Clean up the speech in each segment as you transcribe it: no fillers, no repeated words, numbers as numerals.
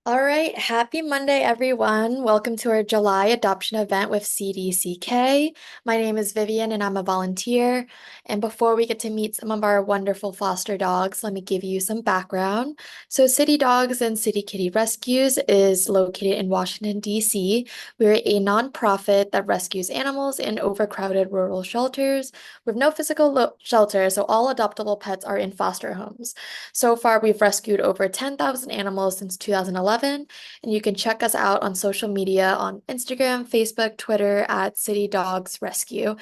All right, happy Monday, everyone. Welcome to our July adoption event with CDCK. My name is Vivian and I'm a volunteer. And before we get to meet some of our wonderful foster dogs, let me give you some background. So, City Dogs and City Kitty Rescues is located in Washington, D.C. We're a nonprofit that rescues animals in overcrowded rural shelters with no physical shelter, so all adoptable pets are in foster homes. So far, we've rescued over 10,000 animals since 2011, and you can check us out on social media on Instagram, Facebook, Twitter at City Dogs Rescue.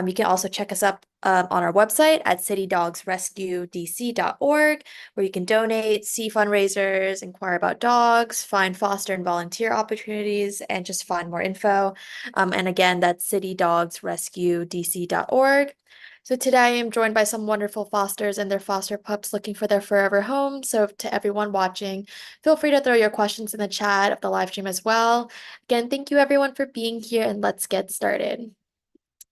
You can also check us up on our website at citydogsrescuedc.org, where you can donate, see fundraisers, inquire about dogs, find foster and volunteer opportunities, and just find more info. And again, that's citydogsrescuedc.org. So today I am joined by some wonderful fosters and their foster pups looking for their forever home. So to everyone watching, feel free to throw your questions in the chat of the live stream as well. Again, thank you everyone for being here and let's get started.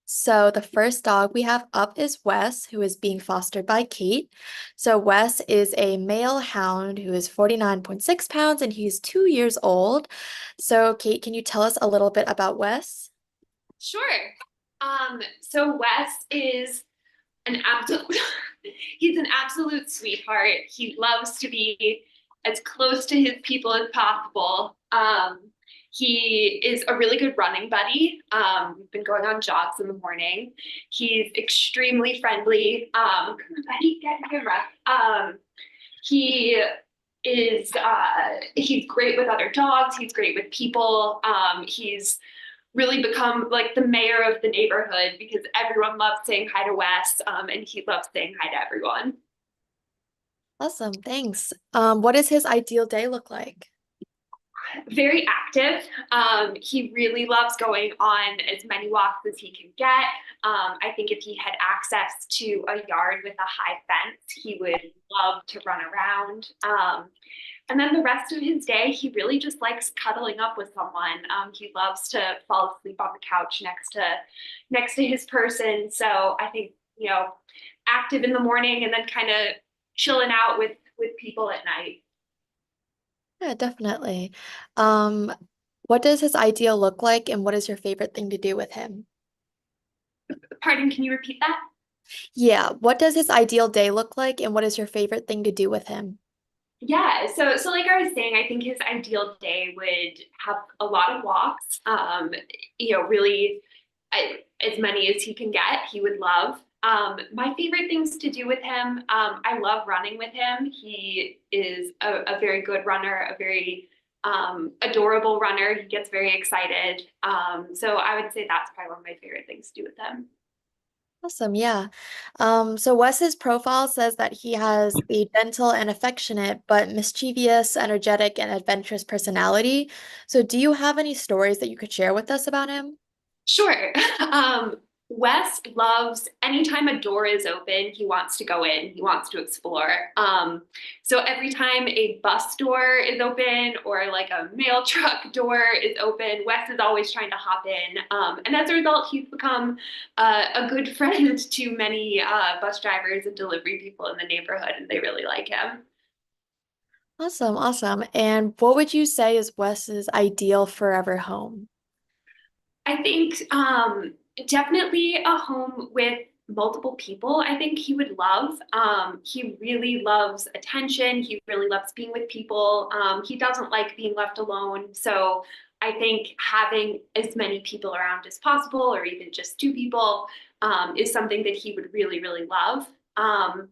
So the first dog we have up is Wes, who is being fostered by Kate. So Wes is a male hound who is 49.6 pounds and he's 2 years old. So Kate, can you tell us a little bit about Wes? Sure. So Wes is an absolute he's an absolute sweetheart. He loves to be as close to his people as possible. He is a really good running buddy. We've been going on jogs in the morning. He's extremely friendly. Come on, buddy, get in camera. He he's great with other dogs. He's great with people. He's really become like the mayor of the neighborhood because everyone loves saying hi to Wes, and he loves saying hi to everyone. Awesome, thanks. What does his ideal day look like? Very active. He really loves going on as many walks as he can get. I think if he had access to a yard with a high fence, he would love to run around. And then the rest of his day, he really just likes cuddling up with someone. He loves to fall asleep on the couch next to his person. So I think active in the morning and then kind of chilling out with people at night. Yeah, definitely. Um, what does his ideal look like, and what is your favorite thing to do with him? Pardon, can you repeat that? Yeah, what does his ideal day look like, and what is your favorite thing to do with him? Yeah, so like I was saying, I think his ideal day would have a lot of walks. Really as many as he can get, he would love. My favorite things to do with him, I love running with him. He is a very good runner, a very adorable runner. He gets very excited. So I would say that's probably one of my favorite things to do with him. Awesome, yeah. So Wes's profile says that he has a gentle and affectionate, but mischievous, energetic, and adventurous personality. So do you have any stories that you could share with us about him? Sure. Wes loves anytime a door is open, he wants to go in, he wants to explore. So every time a bus door is open or like a mail truck door is open, Wes is always trying to hop in. And as a result, he's become a good friend to many bus drivers and delivery people in the neighborhood, and they really like him. Awesome, awesome. And what would you say is Wes's ideal forever home? I think definitely a home with multiple people. I think he would love. He really loves attention. He really loves being with people. He doesn't like being left alone. So I think having as many people around as possible, or even just two people, is something that he would really, really love. Um,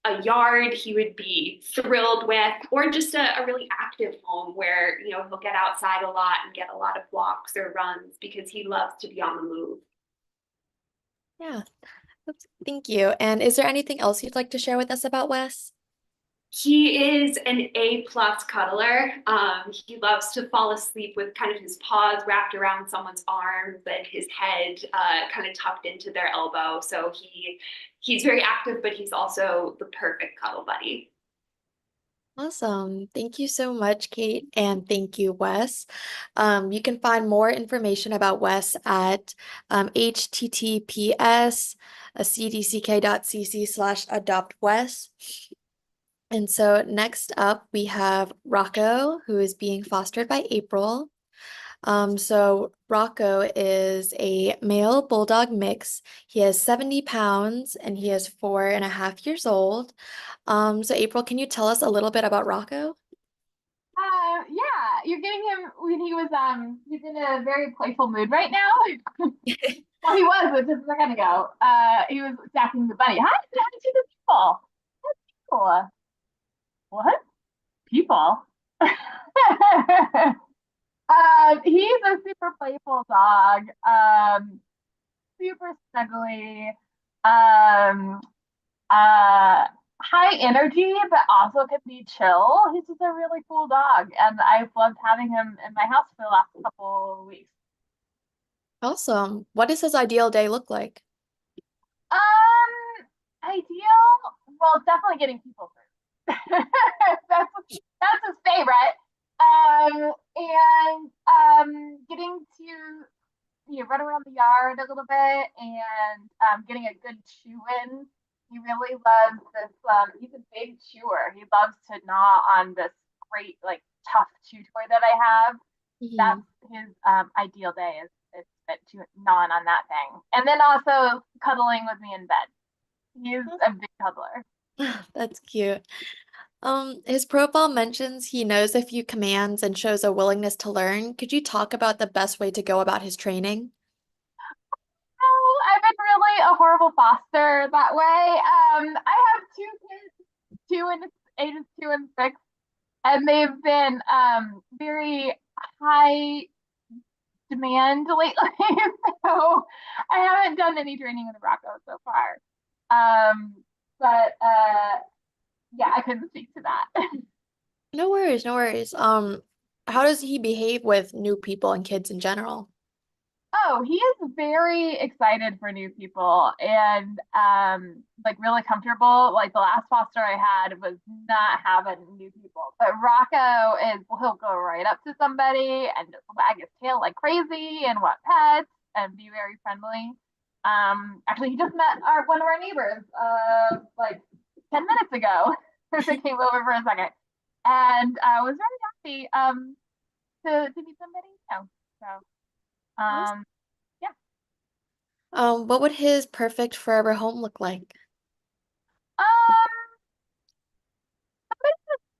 a yard he would be thrilled with, or just a really active home where he'll get outside a lot and get a lot of walks or runs because he loves to be on the move. Yeah, thank you. And is there anything else you'd like to share with us about Wes? He is an A+ cuddler. He loves to fall asleep with kind of his paws wrapped around someone's arms and his head kind of tucked into their elbow. So he's very active, but he's also the perfect cuddle buddy. Awesome. Thank you so much, Kate, and thank you, Wes. You can find more information about Wes at https cdck.cc/adoptwes. And so next up, we have Rocco, who is being fostered by April. So Rocco is a male bulldog mix. He is 70 pounds and he is 4.5 years old. So April, can you tell us a little bit about Rocco? Yeah, you're getting him when he's in a very playful mood right now. Well, he was just a second ago. He was attacking the bunny. Hi, to the people. Cool. What people? He's a super playful dog. Super snuggly. Um, uh, high energy, but also can be chill. He's just a really cool dog, and I've loved having him in my house for the last couple of weeks. Awesome. What does his ideal day look like? Ideal. Well, definitely getting people food. That's his favorite. And getting to run around the yard a little bit and getting a good chew in. He really loves this. He's a big chewer. He loves to gnaw on this great, like, tough chew toy that I have. Mhm. That's his ideal day is to gnawing on that thing. And then also cuddling with me in bed. He's a big cuddler. That's cute. His profile mentions he knows a few commands and shows a willingness to learn. Could you talk about the best way to go about his training? Oh, I've been really a horrible foster that way. I have two kids, ages 2 and 6, and they've been very high demand lately. So I haven't done any training with the Rocco so far. Um, but yeah, I couldn't speak to that. No worries, no worries. How does he behave with new people and kids in general? Oh, he is very excited for new people and like really comfortable. Like the last foster I had was not having new people. But Rocco is he'll go right up to somebody and just wag his tail like crazy and want pets and be very friendly. Actually he just met one of our neighbors like 10 minutes ago. They came over for a second and I was very happy to meet somebody new. So Awesome. yeah. What would his perfect forever home look like? Um,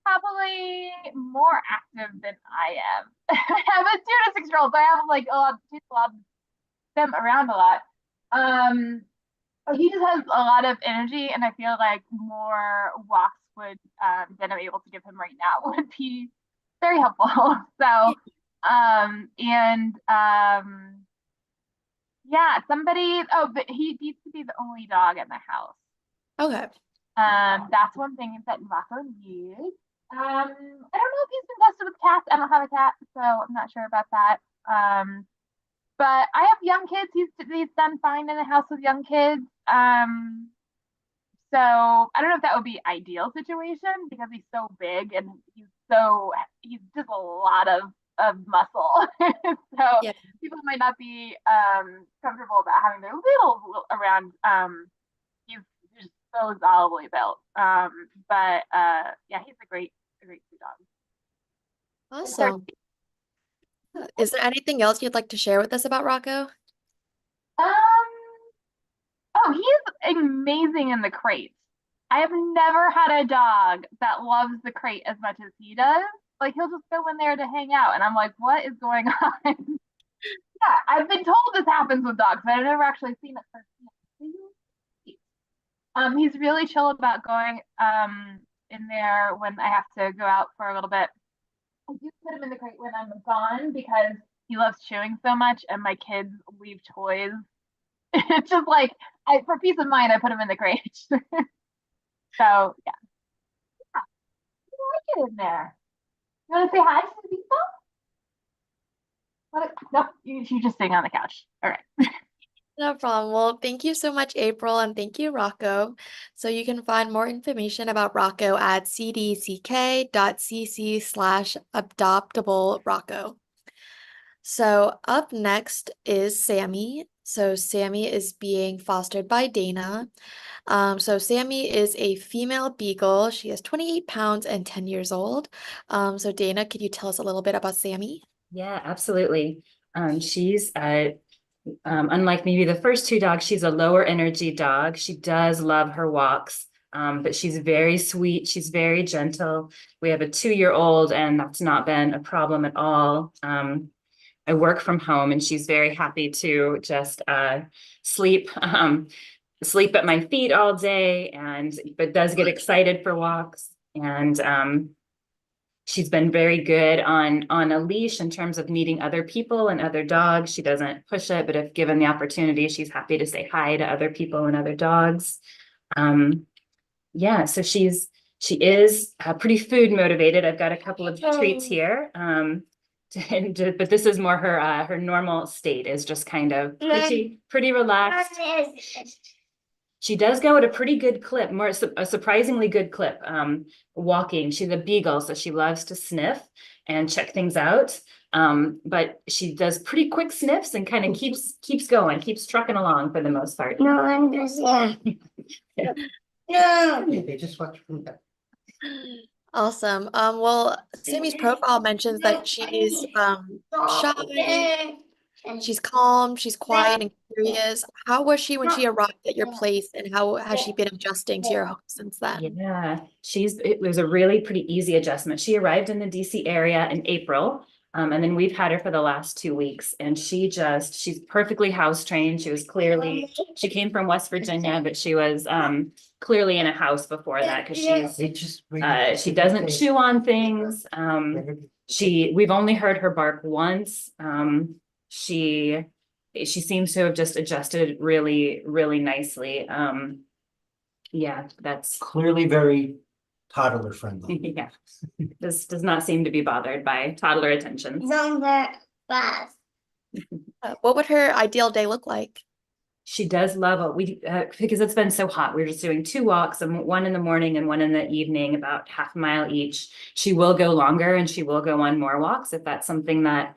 Probably more active than I am. I have a 2 to 6 year old, so I have like a lot of them around a lot. Um, he just has a lot of energy, and I feel like more walks would than I'm able to give him right now would be very helpful. So, and yeah, somebody. Oh, but he needs to be the only dog in the house. Okay. That's one thing that Rocco needs. I don't know if he's been tested with cats. I don't have a cat, so I'm not sure about that. Um, but I have young kids. He's done fine in the house with young kids. So I don't know if that would be ideal situation because he's so big and he's just a lot of muscle. So Yeah. people might not be comfortable about having their little around. He's just so solidly built. But yeah, he's a great food dog. It's their Awesome. Is there anything else you'd like to share with us about Rocco? um oh, he's amazing in the crates. I have never had a dog that loves the crate as much as he does. Like he'll just go in there to hang out, and I'm like, what is going on? Yeah, I've been told this happens with dogs, but I've never actually seen it firsthand. He's really chill about going in there when I have to go out for a little bit. I do put him in the crate when I'm gone because he loves chewing so much, and my kids leave toys. It's just like for peace of mind, I put him in the crate. So yeah, I like it in there. You want to say hi to the people? Nope, you're just sitting on the couch. All right. No problem. Well, thank you so much, April, and thank you, Rocco. So you can find more information about Rocco at cdck.cc/adoptable Rocco. So up next is Sammy. So Sammy is being fostered by Dana. So Sammy is a female beagle. She is 28 pounds and 10 years old. So Dana, could you tell us a little bit about Sammy? Yeah, absolutely. She's unlike maybe the first two dogs, she's a lower energy dog. She does love her walks, but she's very sweet. She's very gentle. We have a 2-year-old, and that's not been a problem at all. I work from home, and she's very happy to just sleep sleep at my feet all day, and but does get excited for walks. And she's been very good on a leash in terms of meeting other people and other dogs. She doesn't push it, but if given the opportunity, she's happy to say hi to other people and other dogs. Yeah, so she is pretty food motivated. I've got a couple of treats here. But this is more her normal state, is just kind of pretty relaxed. She does go at a pretty good clip, a surprisingly good clip. Walking, she's a beagle, so she loves to sniff and check things out. But she does pretty quick sniffs and kind of keeps going, keeps trucking along for the most part. No, I'm just, yeah. Yeah. No. They just watch from that. Awesome. Well, Sammy's profile mentions that she's shy, she's calm, she's quiet and curious. How was she when she arrived at your place, and how has she been adjusting to your home since then? Yeah, it was a really pretty easy adjustment. She arrived in the DC area in April. And then we've had her for the last 2 weeks, and she's perfectly house trained. She came from West Virginia, but she was clearly in a house before that, because she doesn't chew on things. We've only heard her bark once. She seems to have just adjusted really, really nicely. Yeah, that's Clearly very toddler friendly. yeah. This does not seem to be bothered by toddler attentions. Number 5. What would her ideal day look like? She does love because it's been so hot. We're just doing 2 walks, and one in the morning and one in the evening, about half a mile each. She will go longer, and she will go on more walks if that's something that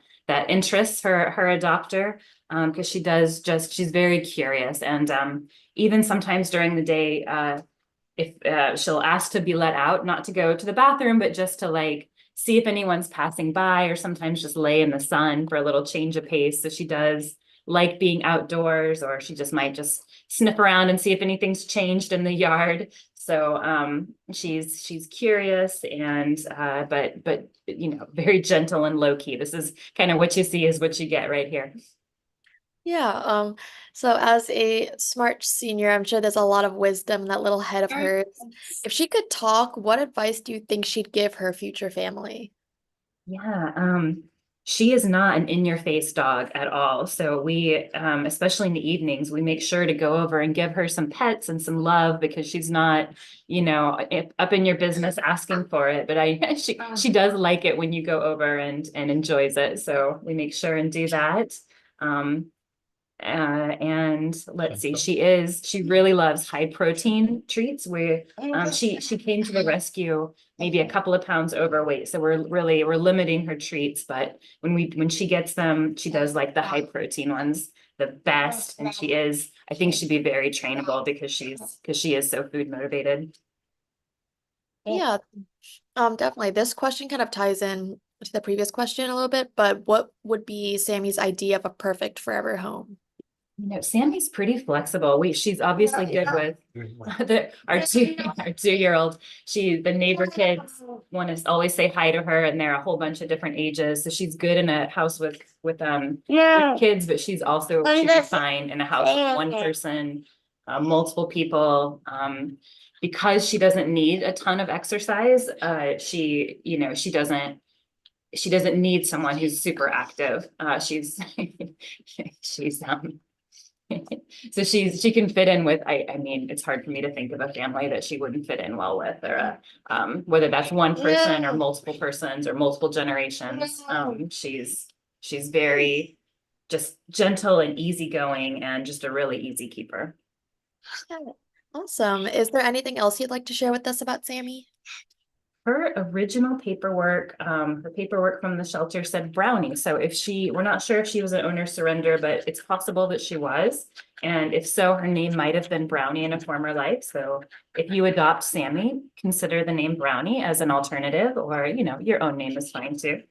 interests her adopter. Because she's very curious, and even sometimes during the day, if she'll ask to be let out, not to go to the bathroom, but just to like see if anyone's passing by, or sometimes just lay in the sun for a little change of pace. So she does like being outdoors, or she just might just sniff around and see if anything's changed in the yard. So she's curious, and but very gentle and low key. This is kind of what you see is what you get right here. Yeah, so as a smart senior, I'm sure there's a lot of wisdom in that little head of hers. If she could talk, what advice do you think she'd give her future family? Yeah, she is not an in-your-face dog at all. So we, especially in the evenings, we make sure to go over and give her some pets and some love, because she's not, up in your business asking for it. But she does like it when you go over and enjoys it. So we make sure and do that. And let's see, she really loves high protein treats. She came to the rescue maybe a couple of pounds overweight, so we're limiting her treats. But when she gets them, she does like the high protein ones the best, and I think she'd be very trainable, because she is so food motivated. Yeah, definitely. This question kind of ties in to the previous question a little bit, but what would be Sammy's idea of a perfect forever home? Sammy's pretty flexible. She's obviously good with our 2-year-old. The neighbor kids want to always say hi to her, and they're a whole bunch of different ages. So she's good in a house with kids, but she'd be fine in a house with one person, multiple people. Because she doesn't need a ton of exercise, she doesn't need someone who's super active. She's so she can fit in with, I mean, it's hard for me to think of a family that she wouldn't fit in well with, or whether that's one person or multiple persons or multiple generations. She's very just gentle and easygoing, and just a really easy keeper. Awesome. Is there anything else you'd like to share with us about Sammy? Her original paperwork, the paperwork from the shelter said Brownie. So we're not sure if she was an owner surrender, but it's possible that she was. And if so, her name might have been Brownie in a former life. So if you adopt Sammy, consider the name Brownie as an alternative, or, your own name is fine too.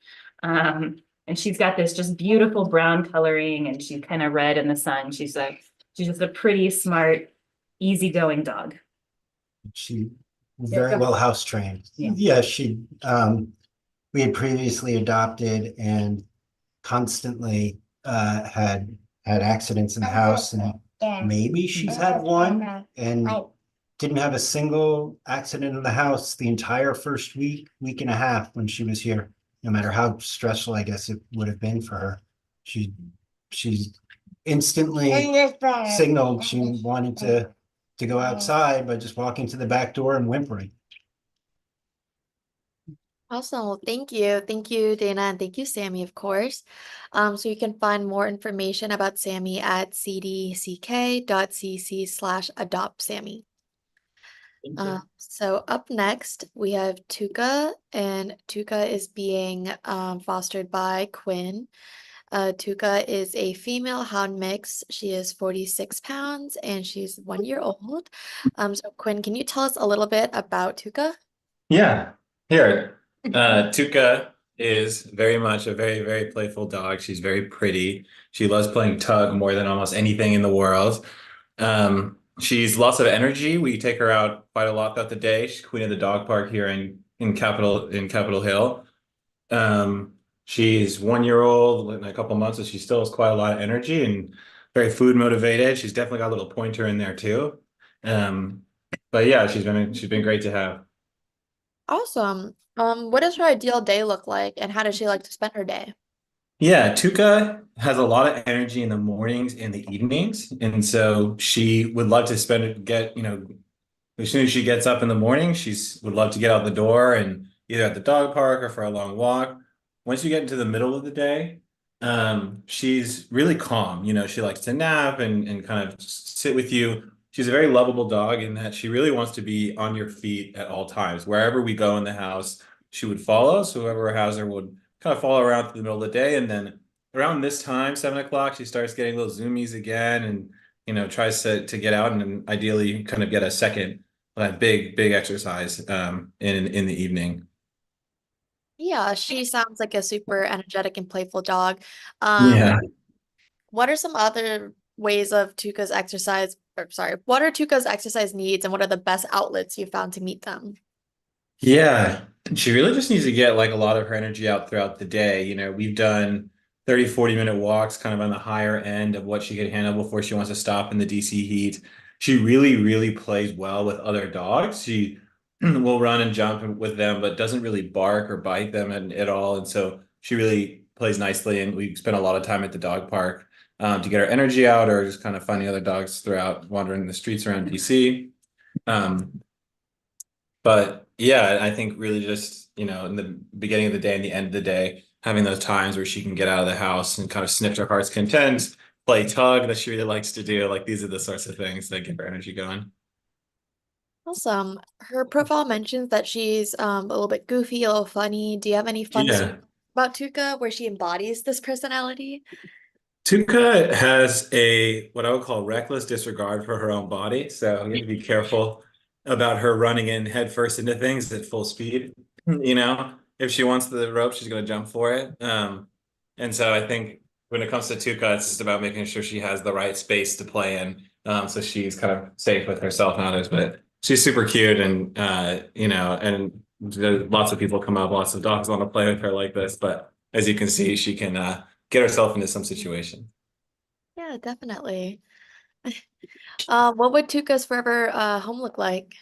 And she's got this just beautiful brown coloring, and she's kind of red in the sun. She's just a pretty smart, easygoing dog. She was Yeah, very go well house trained. Yeah. Yeah, we had previously adopted and constantly had accidents in the house, and maybe she's had one and didn't have a single accident in the house the entire first week and a half when she was here, no matter how stressful I guess it would have been for her. She's instantly signaled she wanted to go outside by just walking to the back door and whimpering. Awesome. Well, thank you. Thank you, Dana, and thank you, Sammy, of course. So you can find more information about Sammy at cdck.cc/adoptsammy. So up next, we have Tuka, and Tuka is being fostered by Quinn. Tuka is a female hound mix. She is 46 pounds and she's 1 year old. So Quinn, can you tell us a little bit about Tuka? Yeah, here. Tuka is very much a very, very playful dog. She's very pretty. She loves playing tug more than almost anything in the world. She's lots of energy. We take her out quite a lot throughout the day. She's queen of the dog park here in Capitol Hill. She's 1 year old in a couple months, so she still has quite a lot of energy and very food motivated. She's definitely got a little pointer in there too. But yeah, she's been great to have. Awesome. What does her ideal day look like and how does she like to spend her day? Yeah, Tuka has a lot of energy in the mornings and the evenings. And so she would love to as soon as she gets up in the morning, would love to get out the door and either at the dog park or for a long walk. Once you get into the middle of the day, she's really calm. She likes to nap and kind of sit with you. She's a very lovable dog in that she really wants to be on your feet at all times. Wherever we go in the house, she would follow. So whoever has her would kind of follow around through the middle of the day. And then around this time, 7 o'clock, she starts getting little zoomies again and, tries to get out and ideally kind of get a second big exercise in the evening. Yeah, she sounds like a super energetic and playful dog. Yeah. What are some other ways of Tuka's exercise, or sorry, what are Tuka's exercise needs and what are the best outlets you found to meet them? Yeah, she really just needs to get like a lot of her energy out throughout the day. We've done 30, 40-minute walks kind of on the higher end of what she could handle before she wants to stop in the DC heat. She really, really plays well with other dogs. She will run and jump with them, but doesn't really bark or bite them at all. And so she really plays nicely. And we spend a lot of time at the dog park to get her energy out or just kind of finding other dogs throughout wandering the streets around DC. But yeah, I think really just, in the beginning of the day and the end of the day, having those times where she can get out of the house and kind of snip to her heart's content, play tug that she really likes to do. Like these are the sorts of things that get her energy going. Awesome. Her profile mentions that she's a little bit goofy, a little funny. Do you have any fun stories Yeah. about Tuka where she embodies this personality? Tuka has what I would call reckless disregard for her own body. So you have to be careful about her running in headfirst into things at full speed. If she wants the rope, she's going to jump for it. And so I think when it comes to Tuka, it's just about making sure she has the right space to play in. So she's kind of safe with herself and others, but she's super cute and, and lots of people come up, lots of dogs want to play with her like this. But as you can see, she can, get herself into some situation. Yeah, definitely. What would Tuka's forever home look like?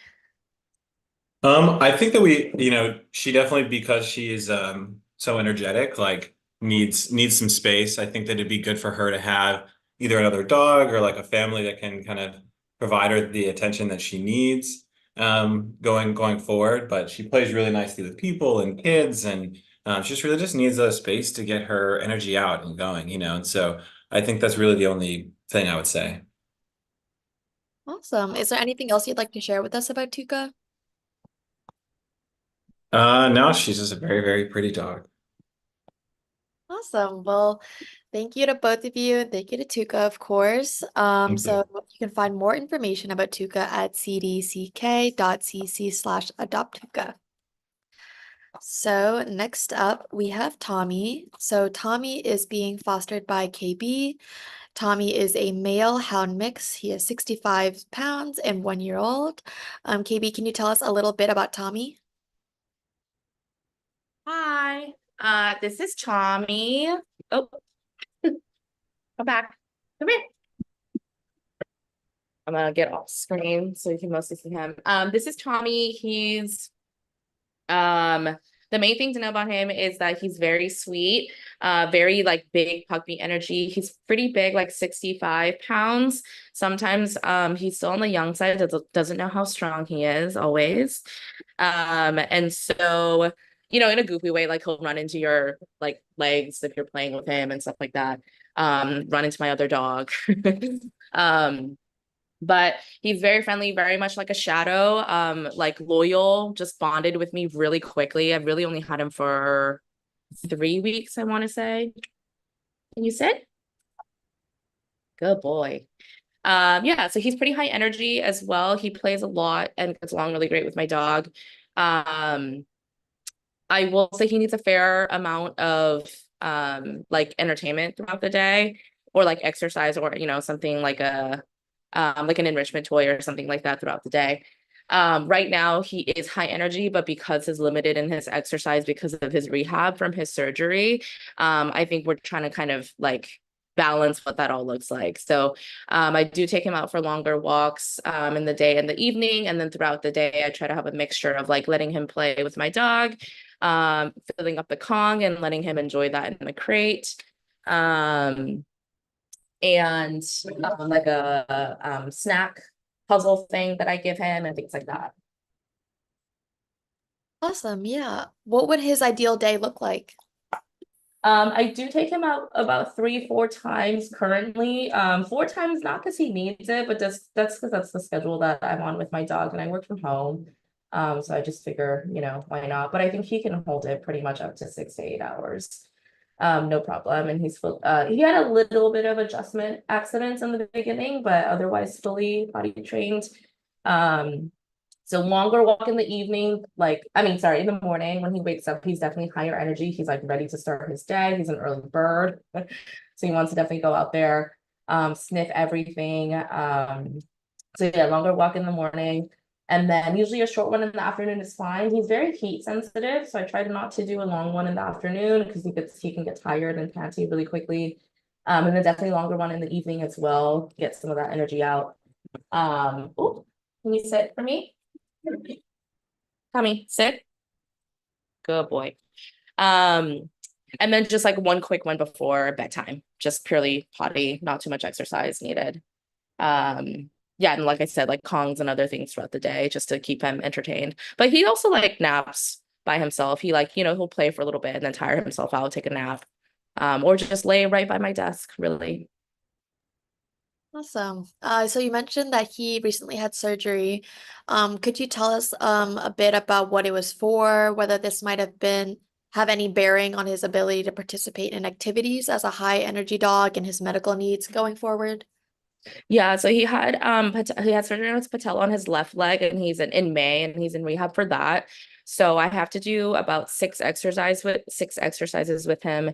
I think that she definitely, because she is so energetic, like needs some space. I think that it'd be good for her to have either another dog or like a family that can kind of provide her the attention that she needs going forward. But she plays really nicely with people and kids, and she just really just needs a space to get her energy out and going. And so I think that's really the only thing I would say. Awesome. Is there anything else you'd like to share with us about Tuka? No, she's just a very, very pretty dog. Awesome. Well, thank you to both of you, and thank you to Tuka, of course. Thank So you. you can find more information about Tuka at cdck.cc/adopttuka. So next up, we have Tommy. So Tommy is being fostered by KB. Tommy is a male hound mix. He is 65 pounds and 1 year old. KB, can you tell us a little bit about Tommy? Hi, this is Tommy. Oh, come back. Come here. I'm gonna get off screen so you can mostly see him. This is Tommy. The main thing to know about him is that he's very sweet, very like big puppy energy. He's pretty big, like 65 pounds. Sometimes he's still on the young side, doesn't know how strong he is always. And so, in a goofy way, like he'll run into your like legs if you're playing with him and stuff like that. Run into my other dog. um but he's very friendly, very much like a shadow, like loyal, just bonded with me really quickly. I really only had him for 3 weeks, I want to say. Can you sit? Good boy. Yeah, so he's pretty high energy as well. He plays a lot and gets along really great with my dog. Um, I will say he needs a fair amount of like entertainment throughout the day, or like exercise, or something like an enrichment toy or something like that throughout the day. Right now he is high energy, but because he's limited in his exercise because of his rehab from his surgery, I think we're trying to kind of like balance what that all looks like. So I do take him out for longer walks in the day and the evening, and then throughout the day I try to have a mixture of like letting him play with my dog, filling up the Kong and letting him enjoy that in the crate. Um, and like a snack puzzle thing that I give him and things like that. Awesome. Yeah. What would his ideal day look like? I do take him out about 3, 4 times currently. 4 times not because he needs it, but that's because that's the schedule that I'm on with my dog, and I work from home. So I just figure, why not? But I think he can hold it pretty much up to 6 to 8 hours. No problem. And he had a little bit of adjustment accidents in the beginning, but otherwise fully potty trained. Um, so longer walk in the evening, in the morning when he wakes up, he's definitely higher energy. He's like ready to start his day. He's an early bird. So he wants to definitely go out there, sniff everything. So yeah, longer walk in the morning. And then usually a short one in the afternoon is fine. He's very heat sensitive, so I try not to do a long one in the afternoon because he can get tired and panty really quickly. And then definitely longer one in the evening as well, get some of that energy out. Can you sit for me? Tommy, sit. Good boy. And then just like one quick one before bedtime, just purely potty, not too much exercise needed. Yeah, and like I said, like Kongs and other things throughout the day just to keep him entertained. But he also like naps by himself. He like, he'll play for a little bit and then tire himself out, take a nap. Or just lay right by my desk, really. Awesome. So you mentioned that he recently had surgery. Could you tell us a bit about what it was for, whether this might have any bearing on his ability to participate in activities as a high energy dog and his medical needs going forward? Yeah, so he had surgery on his patella on his left leg, and he's in May, and he's in rehab for that. So I have to do about 6 exercises with him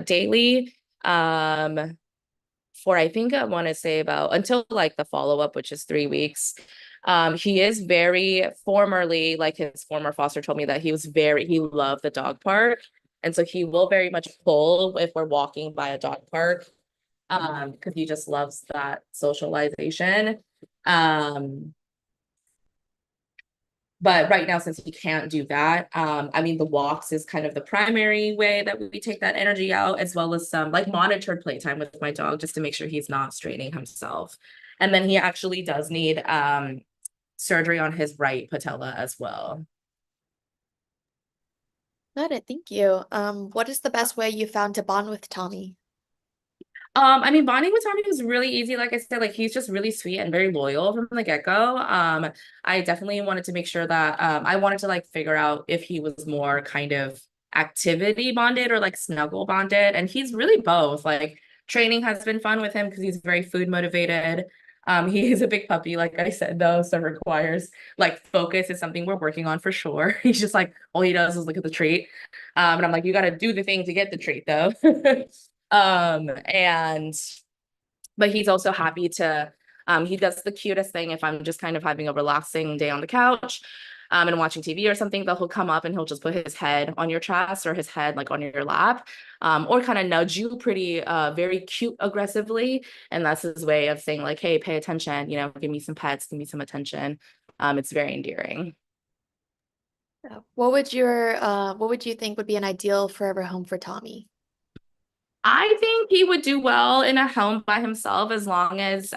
daily. For I think I want to say about until like the follow-up, which is 3 weeks. He is very formerly, like his former foster told me that he loved the dog park. And so he will very much pull if we're walking by a dog park, because he just loves that socialization. But right now, since he can't do that, the walks is kind of the primary way that we take that energy out, as well as some like monitored playtime with my dog, just to make sure he's not straining himself. And then he actually does need surgery on his right patella as well. Got it. Thank you. What is the best way you found to bond with Tommy? I mean, bonding with Tommy was really easy. Like I said, like he's just really sweet and very loyal from the get-go. I definitely wanted to make sure that I wanted to like figure out if he was more kind of activity bonded or like snuggle bonded. And he's really both. Like training has been fun with him because he's very food motivated. He is a big puppy, like I said, though, so requires like focus is something we're working on for sure. He's just like all he does is look at the treat. And I'm like, you got to do the thing to get the treat, though. And but he's also happy to he does the cutest thing if I'm just kind of having a relaxing day on the couch and watching TV or something, that he'll come up and he'll just put his head on your chest or his head like on your lap, or kind of nudge you pretty very cute aggressively. And that's his way of saying like, hey, pay attention, you know, give me some pets, give me some attention. It's very endearing. What would you think would be an ideal forever home for Tommy? I think he would do well in a home by himself as long as,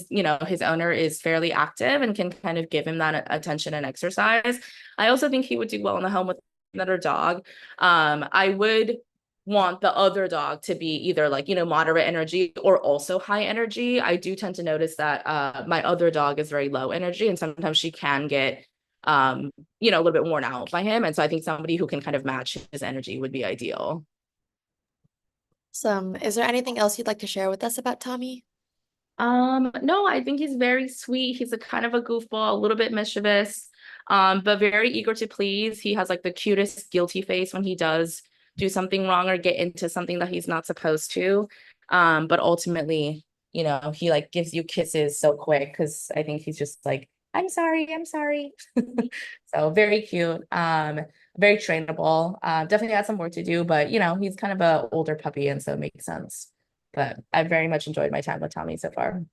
you know, his owner is fairly active and can kind of give him that attention and exercise. I also think he would do well in the home with another dog. I would want the other dog to be either like, you know, moderate energy or also high energy. I do tend to notice that my other dog is very low energy and sometimes she can get you know, a little bit worn out by him. And so I think somebody who can kind of match his energy would be ideal. Is there anything else you'd like to share with us about Tommy? No, I think he's very sweet. He's a kind of a goofball, a little bit mischievous, but very eager to please. He has like the cutest guilty face when he does do something wrong or get into something that he's not supposed to. But ultimately, you know, he like gives you kisses so quick because I think he's just like, I'm sorry, I'm sorry. So very cute. Very trainable. Definitely has some work to do, but you know, he's kind of a older puppy, and so it makes sense. But I very much enjoyed my time with Tommy so far.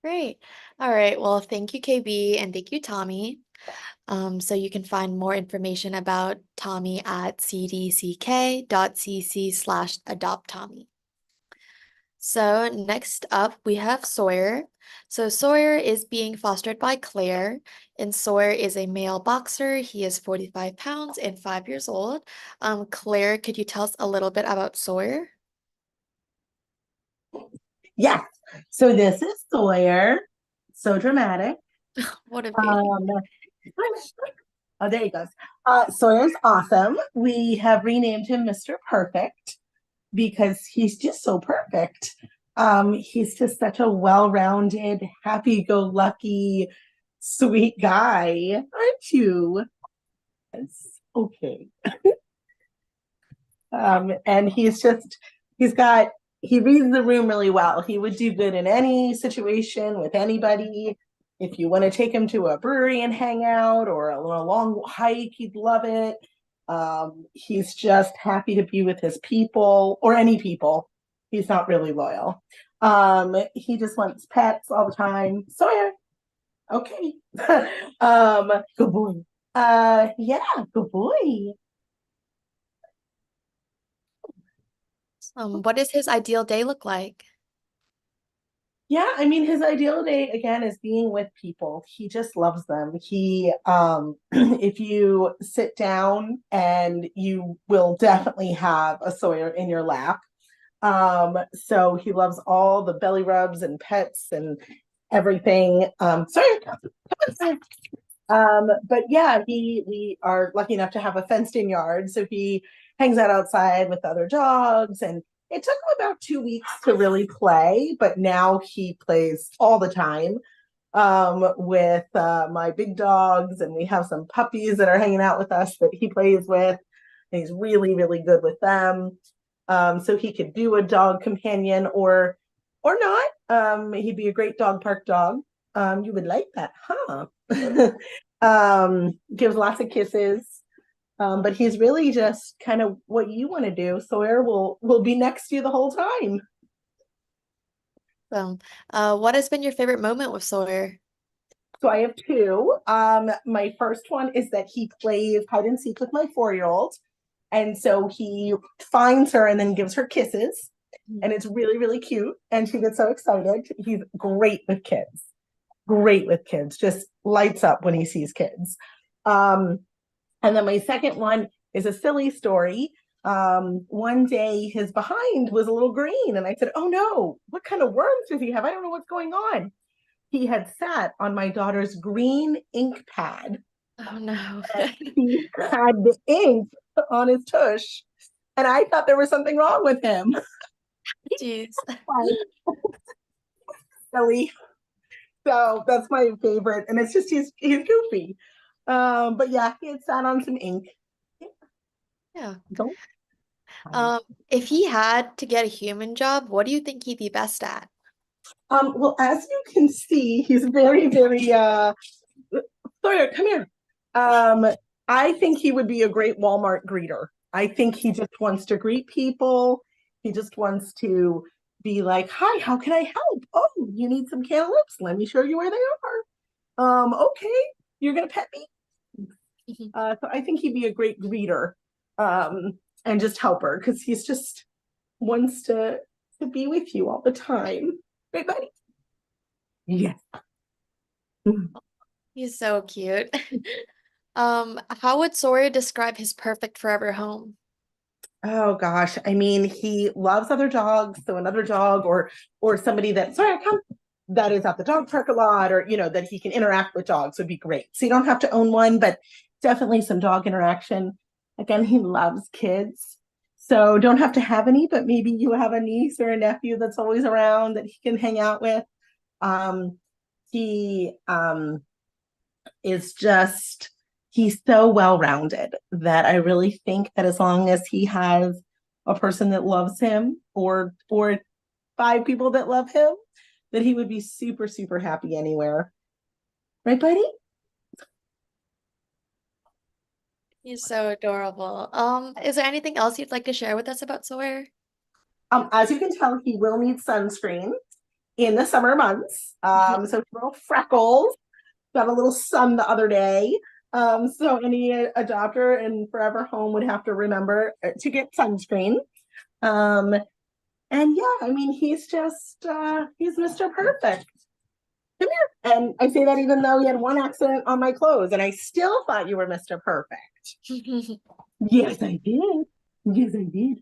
Great. All right. Well, thank you, KB, and thank you, Tommy. So you can find more information about Tommy at cdck.cc/adopttommy. So next up, we have Sawyer. So Sawyer is being fostered by Claire, and Sawyer is a male boxer. He is 45 pounds and 5 years old. Claire, could you tell us a little bit about Sawyer? Yes. So this is Sawyer. So dramatic. What a baby. Oh, there he goes. Sawyer's awesome. We have renamed him Mr. Perfect because he's just so perfect. He's just such a well-rounded, happy-go-lucky, sweet guy, aren't you? Yes. Okay. And he reads the room really well. He would do good in any situation with anybody. If you want to take him to a brewery and hang out or a long hike, he'd love it. He's just happy to be with his people or any people. He's not really loyal. He just wants pets all the time. Sawyer, okay. Good boy. Yeah, good boy. What does his ideal day look like? Yeah, I mean, his ideal day again is being with people. He just loves them. If you sit down and you will definitely have a Sawyer in your lap. So he loves all the belly rubs and pets and everything. Sawyer, come on, Sawyer. But yeah, we are lucky enough to have a fenced in yard. So he hangs out outside with other dogs, and it took him about 2 weeks to really play, but now he plays all the time with my big dogs, and we have some puppies that are hanging out with us that he plays with, and he's really, really good with them. So he could do a dog companion or not. He'd be a great dog park dog. You would like that, huh? Gives lots of kisses. But he's really just kind of what you want to do. Sawyer will be next to you the whole time. What has been your favorite moment with Sawyer? So I have two. My first one is that he plays hide and seek with my 4-year-old. And so he finds her and then gives her kisses. And it's really, really cute. And she gets so excited. He's great with kids. Great with kids. Just lights up when he sees kids. And then my second one is a silly story. One day his behind was a little green, and I said, "Oh no, what kind of worms does he have? I don't know what's going on." He had sat on my daughter's green ink pad. Oh no. He had the ink on his tush, and I thought there was something wrong with him. Jeez. Silly. So that's my favorite, and it's just he's goofy. But yeah, he had sat on some ink. Yeah. Don't. If he had to get a human job, what do you think he'd be best at? Well, as you can see, he's very, very Sawyer, come here. I think he would be a great Walmart greeter. I think he just wants to greet people. He just wants to be like, "Hi, how can I help? Oh, you need some cantaloupes? Let me show you where they are. Okay, you're gonna pet me." So I think he'd be a great greeter, and just helper because he's just wants to be with you all the time. Right, buddy? Yes. He's so cute. How would Sawyer describe his perfect forever home? Oh gosh, I mean, he loves other dogs, so another dog or somebody that sorry, I come that is at the dog park a lot, or that he can interact with dogs would be great. So you don't have to own one, but definitely some dog interaction. Again, he loves kids, so don't have to have any, but maybe you have a niece or a nephew that's always around that he can hang out with. He is just he's so well-rounded that I really think that as long as he has a person that loves him or five people that love him, that he would be super, super happy anywhere. Right, buddy? He's so adorable. Is there anything else you'd like to share with us about Sawyer? As you can tell, he will need sunscreen in the summer months. So little freckles, got a little sun the other day. So any adopter in Forever Home would have to remember to get sunscreen. And yeah, I mean, he's just he's Mr. Perfect. Come here. And I say that even though he had one accident on my clothes, and I still thought you were Mr. Perfect. Yes, I did. Yes, I did.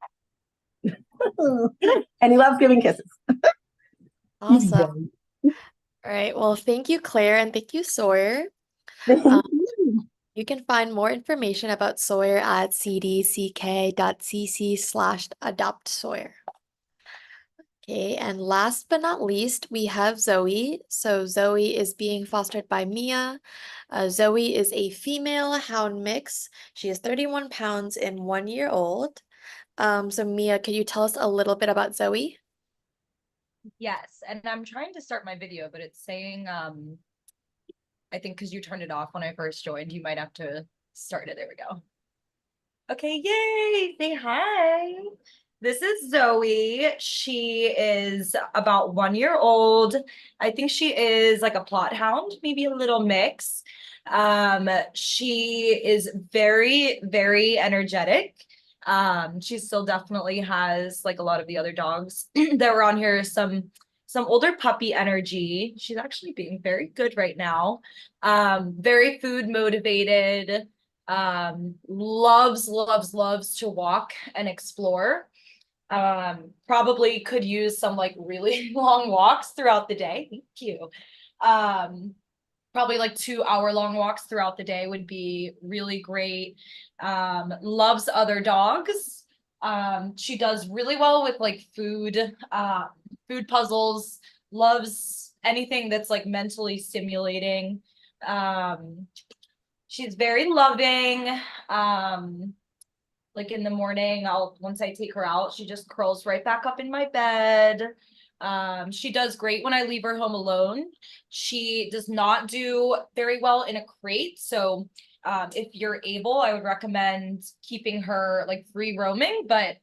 And he loves giving kisses. Awesome. All right. Well, thank you, Claire, and thank you, Sawyer. Thank Um, you. You can find more information about Sawyer at cdck.cc/adopt Sawyer. Okay, and last but not least, we have Zoe. So Zoe is being fostered by Mia. Zoe is a female hound mix. She is 31 pounds and 1 year old. So Mia, could you tell us a little bit about Zoe? Yes, and I'm trying to start my video, but it's saying, I think because you turned it off when I first joined, you might have to start it. There we go. Okay, yay! Say hi. This is Zoe. She is about 1 year old. I think she is like a plot hound, maybe a little mix. She is very, very energetic. She still definitely has like a lot of the other dogs that were on here, some older puppy energy. She's actually being very good right now. Very food motivated. Loves to walk and explore. Probably could use some like really long walks throughout the day. Thank you. Probably like 2 hour long walks throughout the day would be really great. Loves other dogs. She does really well with like food puzzles, loves anything that's like mentally stimulating. She's very loving. Like in the morning, once I take her out, she just curls right back up in my bed. She does great when I leave her home alone. She does not do very well in a crate. So if you're able, I would recommend keeping her like free roaming, but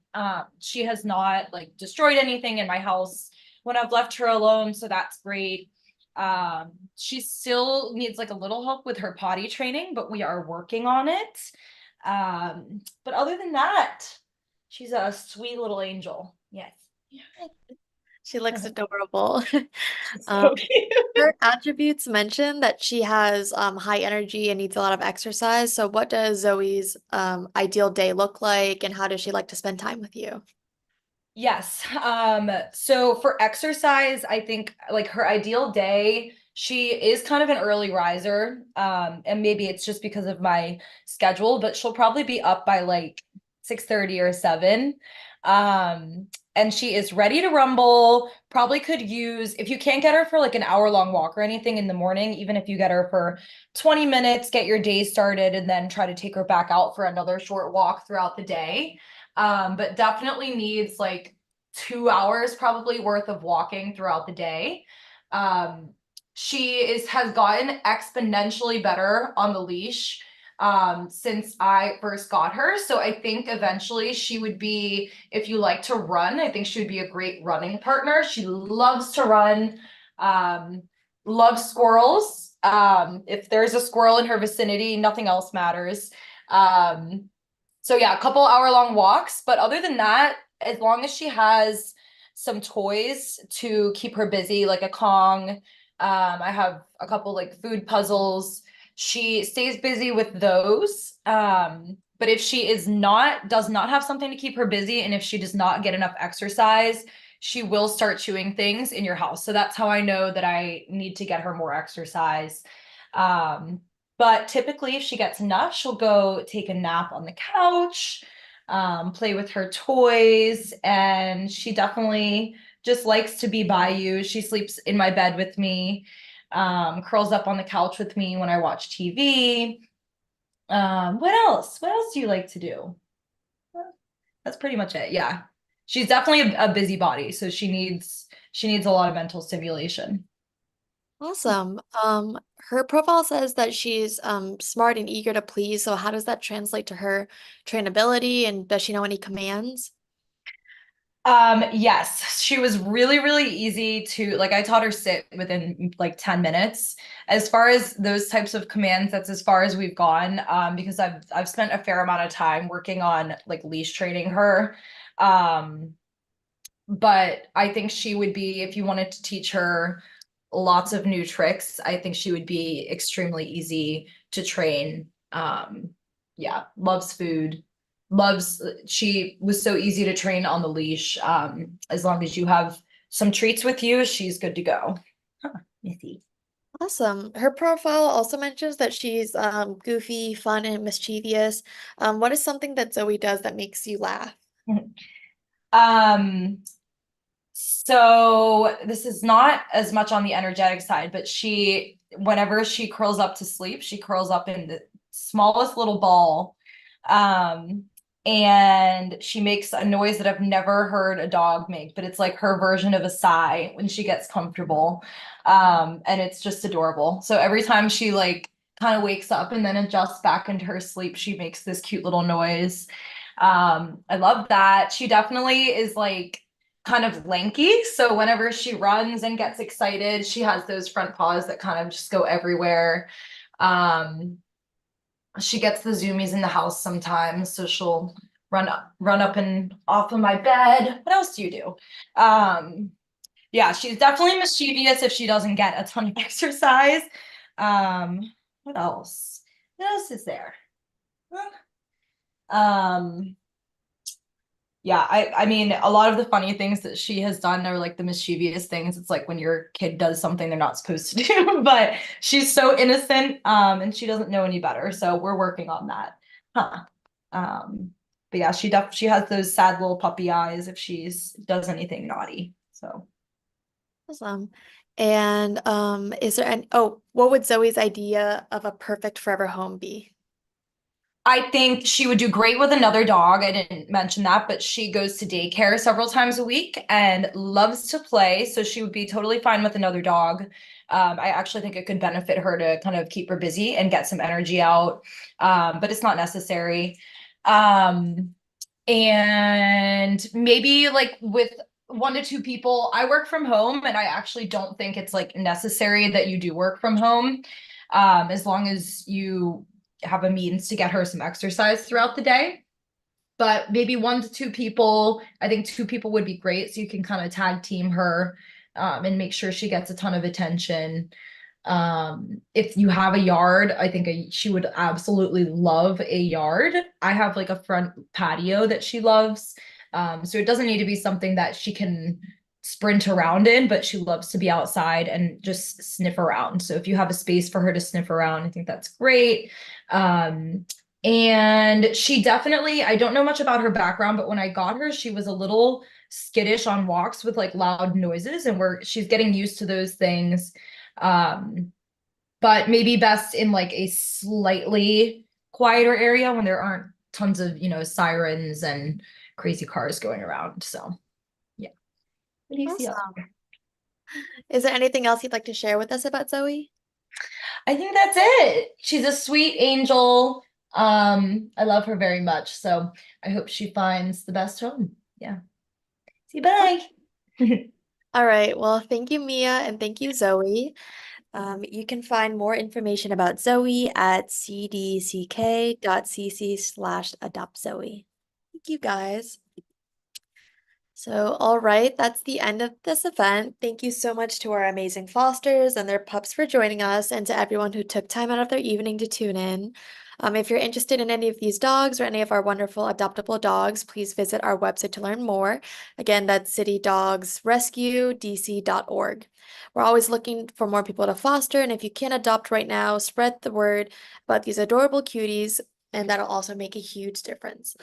she has not like destroyed anything in my house when I've left her alone. So that's great. She still needs like a little help with her potty training, but we are working on it. But other than that, she's a sweet little angel. Yes. She looks adorable. She's Um, so cute. her attributes mention that she has high energy and needs a lot of exercise. So what does Zoe's ideal day look like, and how does she like to spend time with you? Yes. So for exercise, I think like her ideal day, she is kind of an early riser. And maybe it's just because of my schedule, but she'll probably be up by like 6:30 or 7. Um, and she is ready to rumble. Probably could use, if you can't get her for like an hour-long walk or anything in the morning, even if you get her for 20 minutes, get your day started, and then try to take her back out for another short walk throughout the day. But definitely needs like 2 hours probably worth of walking throughout the day. Um, she has gotten exponentially better on the leash since I first got her. So I think eventually she would be, if you like to run, I think she would be a great running partner. She loves to run, loves squirrels. If there's a squirrel in her vicinity, nothing else matters. So yeah, a couple hour-long walks, but other than that, as long as she has some toys to keep her busy, like a Kong, I have a couple like food puzzles. She stays busy with those. But if she does not have something to keep her busy, and if she does not get enough exercise, she will start chewing things in your house. So that's how I know that I need to get her more exercise. But typically, if she gets enough, she'll go take a nap on the couch, play with her toys, and she definitely just likes to be by you. She sleeps in my bed with me, curls up on the couch with me when I watch TV. What else? What else do you like to do? That's pretty much it. Yeah. She's definitely a busybody, so she needs a lot of mental stimulation. Awesome. Her profile says that she's smart and eager to please. So how does that translate to her trainability, and does she know any commands? Yes, she was really, really easy to like. I taught her sit within like 10 minutes. As far as those types of commands, that's as far as we've gone. Because I've spent a fair amount of time working on like leash training her. Um, but I think she would be, if you wanted to teach her lots of new tricks, I think she would be extremely easy to train. Yeah, loves food, she was so easy to train on the leash. As long as you have some treats with you, she's good to go. Huh, Missy. Awesome. Her profile also mentions that she's goofy, fun, and mischievous. What is something that Zoe does that makes you laugh? Um, So this is not as much on the energetic side, but whenever she curls up to sleep, she curls up in the smallest little ball. Um, and she makes a noise that I've never heard a dog make, but it's like her version of a sigh when she gets comfortable. And it's just adorable. So every time she like kind of wakes up and then adjusts back into her sleep, she makes this cute little noise. I love that. She definitely is like kind of lanky. So whenever she runs and gets excited, she has those front paws that kind of just go everywhere. Um, she gets the zoomies in the house sometimes, so she'll run up and off of my bed. What else do you do? Yeah, she's definitely mischievous if she doesn't get a ton of exercise. Um, what else? What else is there? Um, Yeah, I mean, a lot of the funny things that she has done are like the mischievous things. It's like when your kid does something they're not supposed to do, but she's so innocent, and she doesn't know any better. So we're working on that. Huh. But yeah, she has those sad little puppy eyes if she's does anything naughty. So Awesome. And is there what would Zoe's idea of a perfect forever home be? I think she would do great with another dog. I didn't mention that, but she goes to daycare several times a week and loves to play. So she would be totally fine with another dog. I actually think it could benefit her to kind of keep her busy and get some energy out. But it's not necessary. And maybe like with 1 to 2 people, I work from home and I actually don't think it's like necessary that you do work from home. As long as you have a means to get her some exercise throughout the day. but maybe 1 to 2 people. I think 2 people would be great, so you can kind of tag team her and make sure she gets a ton of attention. If you have a yard, I think she would absolutely love a yard. I have like a front patio that she loves. So it doesn't need to be something that she can sprint around in, but she loves to be outside and just sniff around. So if you have a space for her to sniff around, I think that's great. And she definitely, I don't know much about her background, but when I got her, she was a little skittish on walks with like loud noises, and she's getting used to those things. But maybe best in like a slightly quieter area when there aren't tons of, sirens and crazy cars going around. So yeah. What do you see? Awesome. Is there anything else you'd like to share with us about Zoe? I think that's it. She's a sweet angel. I love her very much. So I hope she finds the best home. Yeah. See, bye. All right. Well, thank you, Mia, and thank you, Zoe. You can find more information about Zoe at cdck.cc/adoptzoe. Thank you, guys. So, all right, that's the end of this event. Thank you so much to our amazing fosters and their pups for joining us, and to everyone who took time out of their evening to tune in. If you're interested in any of these dogs or any of our wonderful adoptable dogs, please visit our website to learn more. Again, that's citydogsrescuedc.org. We're always looking for more people to foster, and if you can adopt right now, spread the word about these adorable cuties, and that'll also make a huge difference.